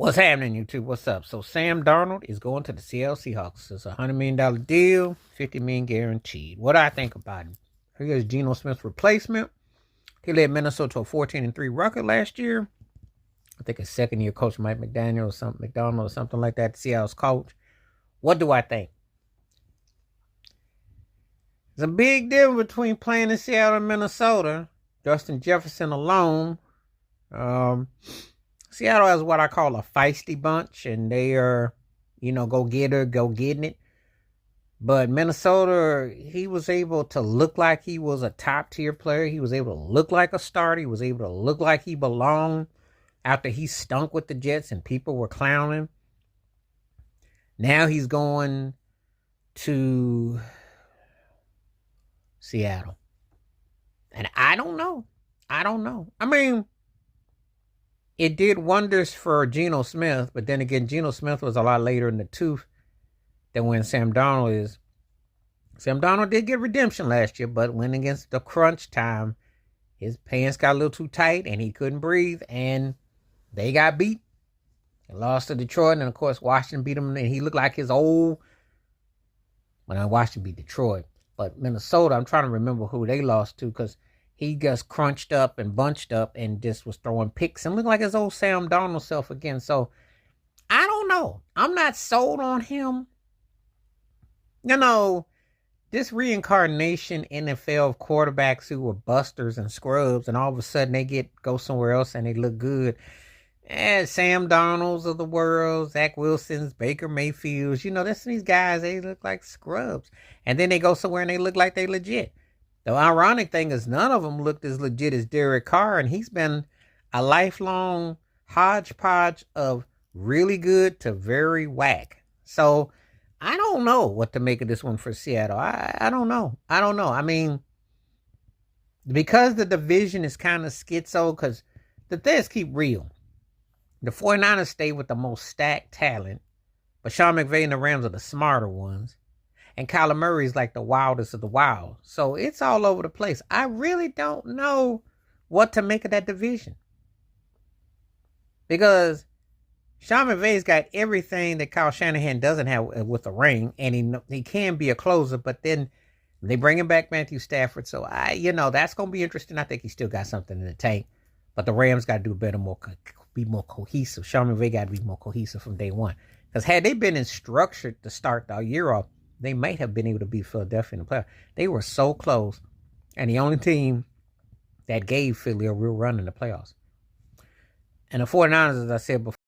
What's happening, YouTube? What's up? So Sam Darnold is going to the Seattle Seahawks. It's a $100 million deal, $50 million guaranteed. What do I think about him? He is Geno Smith's replacement. He led Minnesota to a 14-3 record last year. I think his second year coach Mike McDaniel or something like that, Seattle's coach. What do I think? There's a big difference between playing in Seattle and Minnesota. Justin Jefferson alone. Seattle has what I call a feisty bunch, and they are, go getter, go getting it. But Minnesota, he was able to look like he was a top tier player. He was able to look like a starter. He was able to look like he belonged after he stunk with the Jets and people were clowning. Now he's going to Seattle. And I don't know. I mean, it did wonders for Geno Smith, but then again, Geno Smith was a lot later in the tooth than when Sam Darnold is. Sam Darnold did get redemption last year, but when against the crunch time, his pants got a little too tight and he couldn't breathe, and they got beat and lost to Detroit. And of course, Washington beat him, and he looked like his old. When Washington beat Detroit, but Minnesota, I'm trying to remember who they lost to because he just crunched up and bunched up and just was throwing picks and looked like his old Sam Darnold self again. So, I don't know. I'm not sold on him. This reincarnation NFL of quarterbacks who were busters and scrubs, and all of a sudden they go somewhere else and they look good. Sam Darnolds of the world, Zach Wilsons, Baker Mayfields, these guys, they look like scrubs. And then they go somewhere and they look like they legit. The ironic thing is none of them looked as legit as Derek Carr, and he's been a lifelong hodgepodge of really good to very whack. So I don't know what to make of this one for Seattle. I don't know. I mean, because the division is kind of schizo, because the things keep real. The 49ers stay with the most stacked talent, but Sean McVay and the Rams are the smarter ones. And Kyler Murray is like the wildest of the wild. So it's all over the place. I really don't know what to make of that division. Because Sean McVay's got everything that Kyle Shanahan doesn't have with a ring. And he can be a closer, but then they bring him back Matthew Stafford. So, that's going to be interesting. I think he still got something in the tank. But the Rams got to do better, be more cohesive. Sean McVay got to be more cohesive from day one. Because had they been structured to start the year off, they might have been able to beat Philadelphia in the playoffs. They were so close. And the only team that gave Philly a real run in the playoffs. And the 49ers, as I said before,